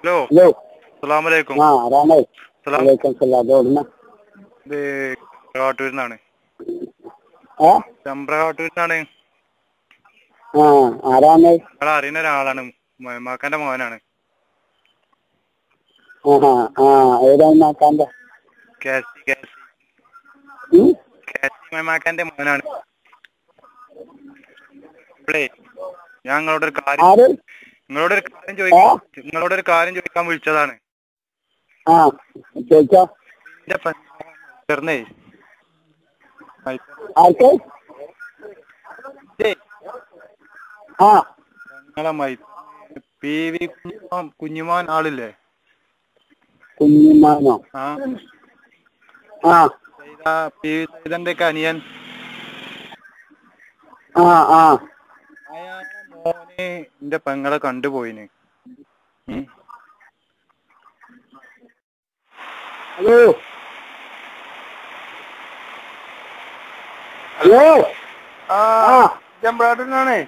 Hello hello. അസ്സലാമലൈക്കും. ആ ആരാണ്? വലൈക്കും സലാം. എവിടുന്നാ? ഇത് കാട്ടൂരിന്നാണ്. ചമ്പ്രകാട്ടൂരിന്നാണ്. ആ ആരാണ്? നിങ്ങളെ അറിയുന്ന ഒരാളാണ്. മൊയ്മാക്കാന്റെ മോനാണ്. ആ ഏതാണ് മാക്കാന്റെ? മൊയ്മാക്കാന്റെ മോനാണ്. ഇപ്പളേ ഞാൻ നിങ്ങളോടൊരു കാര്യം ചോദിക്കാൻ വിളിച്ചതാണ്. ആ ചോദിച്ചോ. എന്റെ പെണ്ണേ ആർക്ക്? ആ ഞങ്ങളെ PV കുഞ്ഞുമോൻ ആളില്ലേ? കുഞ്ഞിമാനോ? ആ PV സൈദന്റെ ഒക്കെ അനിയൻ. അയാളെ മോന് എന്റെ പെങ്ങളെ കണ്ടുപോയിന്. Hello hello. ചെമ്പ്രാട്ടൂരിനാണേ.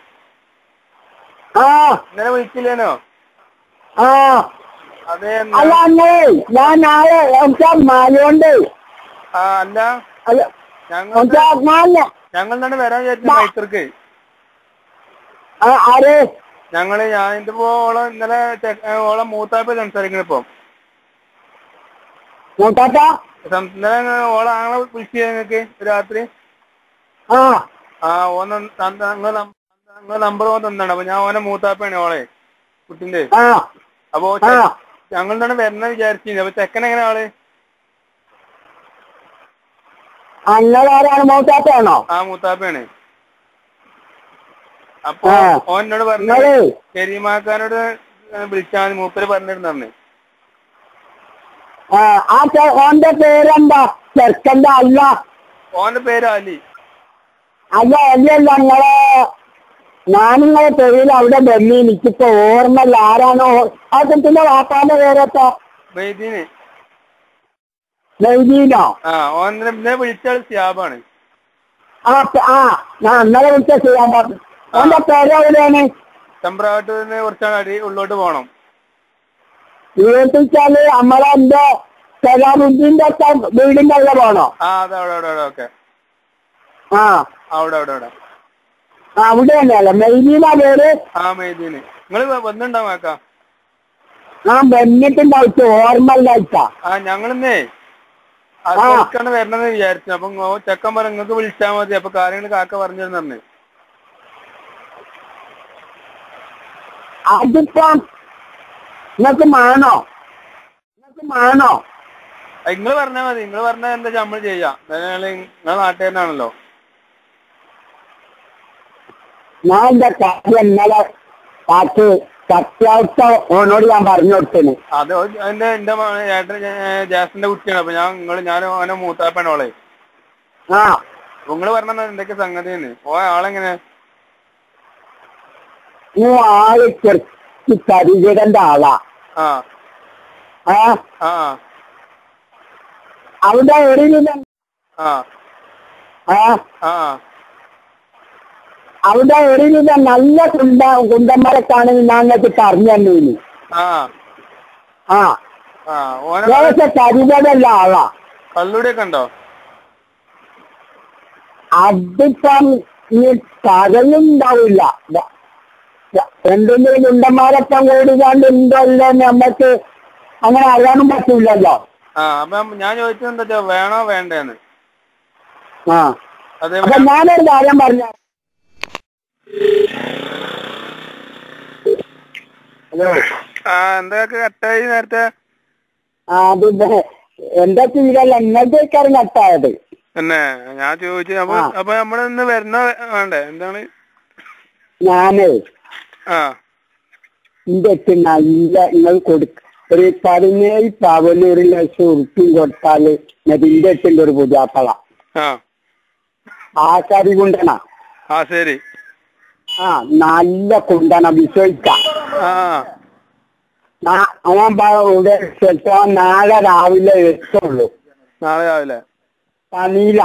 ഇന്നലെ വിളിച്ചില്ലേനോ? അതെ. അല്ല അന്നേ ഞാൻ നാളെ മാലുണ്ട്. അല്ല ഞങ്ങൾ തന്നെ വരാൻ വിചാരിച്ചു മൈസൂർക്ക്. ആര്? ഞാൻ ഇതിപ്പോ ഇന്നലെ ഓളെ മൂത്താപ്പ സംസാരിക്കണ ഇപ്പൊ. ഇന്നലെ ഓളാങ്ങളെ വിളിച്ചു ഞങ്ങക്ക് രാത്രി. നമ്പർ തന്നാണ്. അപ്പൊ ഞാൻ ഓനെ മൂത്താപ്പാണ് ഓളെ കുട്ടിന്റെ. അപ്പൊ ഞങ്ങൾ തന്നെ വരണ വിചാരിച്ചിരുന്നു. അപ്പൊ ചെക്കൻ എങ്ങനെ ആള്? മൂത്താപ്പയാണോ? മൂത്താപ്പയാണ്. അപ്പൊ ഓനോട് പറഞ്ഞു കരീമാക്കാനോട് വിളിച്ചാൽ മൂപ്പര് പറഞ്ഞിരുന്നു. ഓന്റെ പേരെന്താ? ചെറുക്കന്റെ അല്ല. ഓന്റെ പേര് അലി. അല്ല ഞാനിങ്ങളെ പേരിൽ അവിടെ വന്നി. എനിക്കിപ്പോ ഓർമ്മല്ല ആരാണോ ആ കുട്ടിന്റെ വാപ്പാന്റെ പേരൊക്കെ. മെയ്തീനോ? ഓനെ വിളിച്ചാൽ സിയാബാണ്. ഞാൻ ഇന്നലെ വിളിച്ച ചെയ്യാൻ പറഞ്ഞു. ഓന്റെ പേര് എവിടെയാണ്? ചമ്പ്രാട്ടൂരിന് കുറച്ചാണ് ഉള്ളോട്ട് പോണം. വീട്ടിച്ചാല് നമ്മളെന്റെ സലാമുദ്ദീന്റെ ഒക്കെ വീടിന്റെ അവിടെ പോണോ? അവിടെ തന്നെയല്ലേ മെയ്തീനാ പേര്? മെയ്തീന്. നിങ്ങള് വന്നിണ്ടാവാക്ക? വന്നിട്ടുണ്ടായിട്ട് ഓർമ്മയില്ലായിട്ടാ. ഞങ്ങളിന്നേ വരണമെന്ന് വിചാരിച്ചു. അപ്പൊ ചെക്കൻ പറഞ്ഞു നിങ്ങക്ക് വിളിച്ചാൽ മതി. അപ്പൊ കാര്യങ്ങൾ കാക്ക പറഞ്ഞിരുന്നു. അതിപ്പം നിങ്ങക്ക് മാണോ? നിങ്ങൾ പറഞ്ഞാൽ മതി. നിങ്ങൾ പറഞ്ഞാൽ എന്താ നമ്മൾ ചെയ്യാം. നിങ്ങളെ നാട്ടുകാരനാണല്ലോ. ഞാൻ എന്റെ കാര്യം ഇന്നലെ സത്യാവസ്ഥ ഓനോട് ഞാൻ പറഞ്ഞു കൊടുത്തേന്. അത് എന്റെ ഏട്ടൻ ജാസിന്റെ കുട്ടിയാണ്. അപ്പൊ ഞാൻ ഓനെ മൂത്താപ്പാണ് ഓളെ. നിങ്ങള് പറഞ്ഞ എന്തൊക്കെ സംഗതിയാണ്? ആളെങ്ങനെ? ആള് പരിചയന്റെ ആളാ. അവിടെ ഒരു നല്ല കുണ്ടന്മാരൊക്കെയാണെങ്കിൽ ഞങ്ങൾക്ക് പറഞ്ഞു തന്നീന്. പരിചയല്ല ആളാ. കല്ലൂടിയൊക്കെ ഉണ്ടോ? അതിപ്പം ഈ കഥയുണ്ടാവില്ല. എന്തെങ്കിലും കുണ്ടന്മാരൊപ്പം കൂടിക്കാണ്ട് ഉണ്ടല്ലോ നമ്മക്ക് അങ്ങനെ അറിയാനും പറ്റൂലല്ലോ. അപ്പം ഞാൻ ചോദിച്ചത് എന്താ വേണോ വേണ്ടേന്ന്. അപ്പൊ ഞാനൊരു കാര്യം പറഞ്ഞ എന്തൊക്കെ കട്ടായി നേരത്തെ? എന്താ ചെയ്യല്ല ഇങ്ങനത്തെ കട്ടായത്. പിന്നെ ഞാൻ ചോദിച്ചു. അപ്പൊ നമ്മളിന്ന് വരുന്ന വേണ്ടേ? എന്താണ്? ഞാനേ എന്റെ നല്ല നിങ്ങൾ ഒരു 17 പവന് 1 ലക്ഷം ഉറുപ്പിയും കൊടുത്താല് ഇതിന്റെ എട്ടിന്റെ ഒരു പുതിയാപ്പള ആശാരി കുണ്ടന. ശരി. നല്ല കുണ്ടന വിശ്വസിക്കാം. നാളെ രാവിലെ എത്തുള്ളൂ. നാളെ രാവിലെ നീല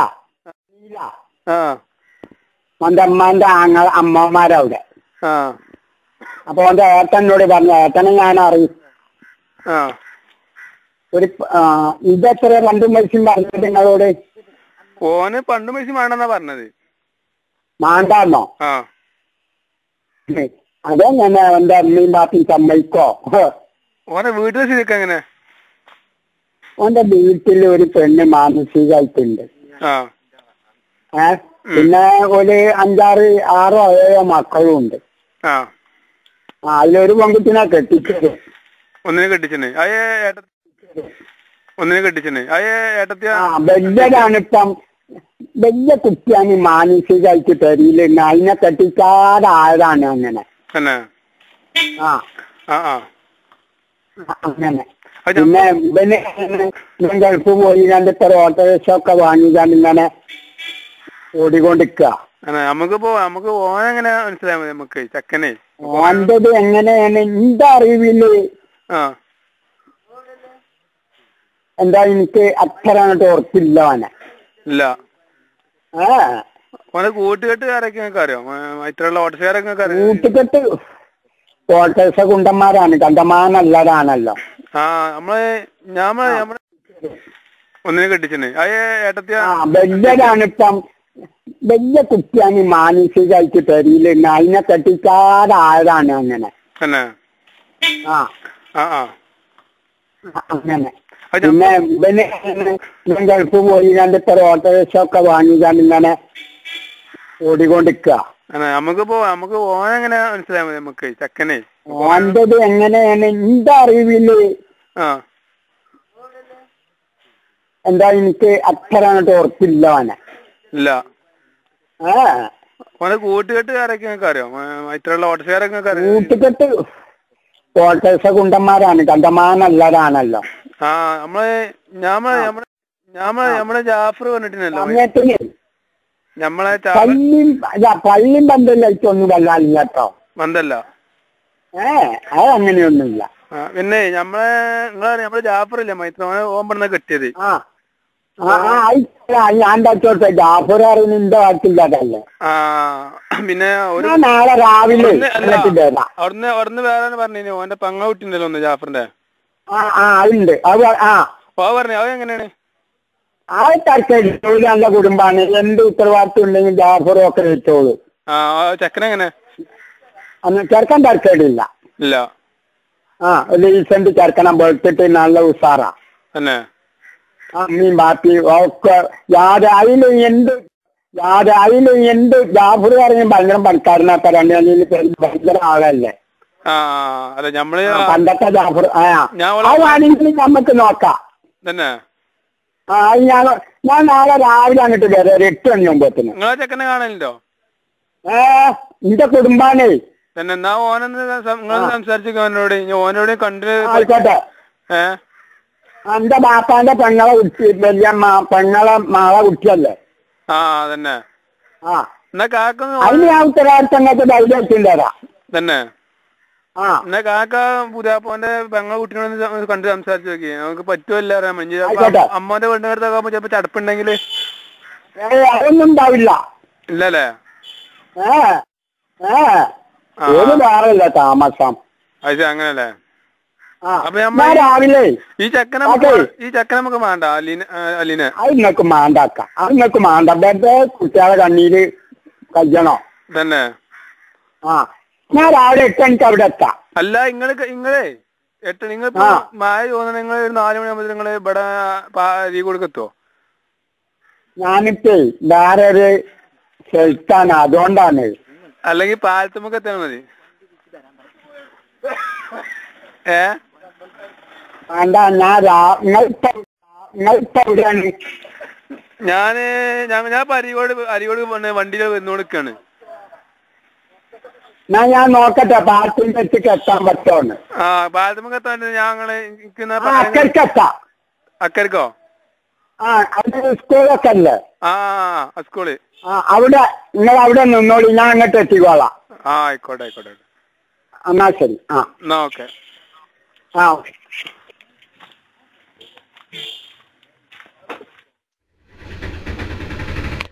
ഓന്റെ അമ്മാന്റെ അമ്മമാരവിടെ. അപ്പൊ ഓന്റെ ഏട്ടനോട് പറഞ്ഞു. ഏട്ടനെ ഞാൻ അറിയും. ഒരു ഇതെത്ര 2 മത്സ്യം പറഞ്ഞത് നിങ്ങളോട്? ഓന് 2 മത്സ്യം വേണ്ടെന്നാ പറഞ്ഞത്. മാണ്ടാന്നോ? അതെങ്ങനെ എന്റെ അമ്മയും ബാപ്പയും സമ്മതിക്കോ? ഓനെ വീട്ടിൽ ശരിക്കും എങ്ങനെ? ഓന്റെ വീട്ടിൽ ഒരു പെണ്ണ് മാനസികമായിട്ടുണ്ട്. പിന്നെ ഒരു 5, 6, 7 മക്കളും ഉണ്ട്. അതിലൊരു പെൺകുട്ടിനെ കെട്ടിച്ചത്. ഒന്നിനെ കെട്ടിച്ചേ? ഒന്നിനെ കെട്ടിച്ചേ? വലിയതാണിപ്പം, വലിയ കുട്ടിയാണ് മാനസികമായിട്ട് പെരിയിലുണ്ട്. അതിനെ കെട്ടിച്ചാതായതാണ് അങ്ങനെ. അങ്ങനെ പിന്നെ ഇവന് ഗൾഫ് പോയി ഇത്ര ഓട്ടോറിക്ഷ വാങ്ങിക്കാണ്ട് ഇങ്ങനെ ഓടിക്കൊണ്ടിരിക്കുക. നമുക്ക് ഓനെങ്ങനെ മനസ്സിലായി? നമുക്ക് ചക്കനെ ഓൻ്റെത് എങ്ങനെയാണ് എന്റെ അറിവില് എന്താ, എനിക്ക് അത്ര അങ്ങോട്ട് ഉറപ്പില്ല ഓനെ. ഇല്ല. ഓനെ കൂട്ടുകെട്ടുകാരൊക്കെ അറിയോ? ഇത്രയുള്ള ഓട്ടോറിക്ഷക്കാരൊക്കെ കൂട്ടുകെട്ട് ഓട്ടോറിക്ഷ കുണ്ടന്മാരാണ്, കണ്ടമാനല്ലതാണല്ലോ. ഒന്നിനെ കെട്ടിച്ചേ? വലിയതാണിപ്പം, വലിയ കുട്ടിയാണ് മാനസികമായിട്ട് പെരിയിലുണ്ട്. അതിനെ കെട്ടിച്ചാതായതാണ് അങ്ങനെ. അങ്ങനെ പിന്നെ ഇവന് ഗൾഫ് പോയി ഇത്ര ഓട്ടോറിക്ഷ വാങ്ങിക്കാണ്ട് ഇങ്ങനെ ഓടിക്കൊണ്ടിരിക്കുക. നമുക്ക് ഓനെങ്ങനെ മനസ്സിലായി? നമുക്ക് ചക്കനെ ഓൻ്റെത് എങ്ങനെയാണ് എന്റെ അറിവില് എന്താ, എനിക്ക് അത്ര അങ്ങോട്ട് ഉറപ്പില്ല ഓനെ. ഇല്ല. ഓനെ കൂട്ടുകെട്ടുകാരൊക്കെ അറിയോ? ഇത്രയുള്ള ഓട്ടോറിക്ഷക്കാരൊക്കെ അറിയോ? കൂട്ടുകെട്ട് ഓട്ടോറിക്ഷ കുണ്ടന്മാരാണ്, കണ്ടമാനല്ലതാണല്ലോ. നമ്മളെ ജാഫർ പറഞ്ഞിട്ടില്ലല്ലോ പള്ളിയും ബന്ധമില്ലായിട്ടൊന്നും വല്ലാതില്ല കേട്ടോ. ബന്ധല്ല? അത് അങ്ങനെയൊന്നുമില്ല. പിന്നെ നമ്മളെ ജാഫറില്ലേ മൈത്ര, ഓൻ പറഞ്ഞ കെട്ടിയത്? ഞാൻ തച്ചോട്ടെ, ജാഫർ അറിയുന്ന എന്റെ വാക്കില്ലാതല്ലേ. പിന്നെ നാളെ രാവിലെ അവിടുന്ന് വേറെ പറഞ്ഞു ഓന്റെ പങ്ങ കുട്ടിണ്ടല്ലോ ഒന്ന് ജാഫറിന്റെ. അതുണ്ട്. പറഞ്ഞു അത് എങ്ങനെയാണ്? ആ തരക്കേടില്ല, നല്ല കുടുംബാണ്. എന്ത് ഉത്തരവാദിത്വം ഉണ്ടെങ്കിൽ ജാഫറും ഒക്കെ വെച്ചോളൂ. ചെക്കനെങ്ങനെ? ചെറുക്കൻ തരക്കേടില്ല. ഇല്ല. റീസെന്റ് ചെറുക്കനെ വെളുത്തിട്ട് നല്ല ഉഷാറാ. അമ്മയും ബാപ്പി ഒക്കെ അതിലും എന്ത് ജാഫർ പറഞ്ഞ ഭയങ്കര പണിക്കാരനൊക്കെ ഭയങ്കര ആളല്ലേ. പണ്ടത്തെ ജാഫർ ആണെങ്കിൽ നമ്മക്ക് നോക്കാം. ഞാൻ നാളെ രാവിലെ അങ്ങോട്ട് വരാം, ഒരു 8 മണി മുമ്പത്തിന്. ചെക്കനെ കാണലുണ്ടോ? എന്റെ കുടുംബാണേ. എന്നാ ഓനൊന്ന് സംസാരിച്ചോനോട്, ഓനോട് കണ്ട് ആയിക്കോട്ടെ. എന്റെ ബാപ്പാന്റെ പെങ്ങളെ കുട്ടി, വലിയ പെങ്ങളെ മകളെ കുട്ടിയല്ലേ. അതന്നെ. അതിന് ഞാൻ ഉത്തരവാദിത്തങ്ങൾക്ക് ധൈര്യത്തിൻ്റെതാ തന്നെ. എന്നാ കാക്ക പുതിയാപ്പോന്റെ പെങ്ങളെ കുട്ടീനോട് കണ്ട് സംസാരിച്ചു നോക്കി, നമുക്ക് പറ്റുമല്ലോ അറിയാൻ. അമ്മോന്റെ വീടിനടുത്തൊക്കെ ചിലപ്പോ ചടപ്പുണ്ടെങ്കില് അതൊന്നും ഉണ്ടാവില്ല. ഇല്ലല്ലേ? വേറല്ല താമസം. അത് അങ്ങനല്ലേ? അപ്പൊ രാവിലെ ഈ ചെക്കനെ നമുക്ക് വേണ്ട അലീനെ. അത് നിങ്ങൾക്ക് മാണ്ടാക്കാം, അത് നിങ്ങൾക്ക് മാണ്ട. വെറുതെ കുട്ടികളെ കണ്ണീര് കഴിയണോ തന്നെ? ഞാൻ രാവിലെ 8 മണിക്ക് അവിടെ എത്താം. അല്ല നിങ്ങള് നിങ്ങൾ മായ തോന്നുന്നു. നിങ്ങൾ ഒരു 4 മണിയാകുമ്പോ നിങ്ങള് ഇവിടെ അരീക്കോടുക്കെത്തോ? ഞാനിപ്പോ വേറെ ഒരു സ്ഥലത്താണ്, അതുകൊണ്ടാണ്. അല്ലെങ്കിൽ പാലത്തുമ്മക്ക് എത്താൻ മതി. വേണ്ട, ഞാൻ അരീക്കോട് വണ്ടിയിൽ വന്നുകൊടുക്കാണ്. ഞാൻ നോക്കട്ടെ പാലത്തിന്റെ അടുത്തേക്ക് എത്താൻ പറ്റുമോന്ന്. പാലത്തുമ്മക്ക് എത്താൻ ഞങ്ങള് അക്കരക്കെത്താം. അക്കരക്കോ? അവിടെ സ്കൂളൊക്കെ അല്ലേ? സ്കൂള് അവിടെ നിങ്ങൾ അവിടെ നിന്നോളി, ഞാൻ അങ്ങോട്ട് എത്തിക്കോളാം. ആയിക്കോട്ടെ. എന്നാ ശരി. എന്നാ ഓക്കെ. ഓക്കെ.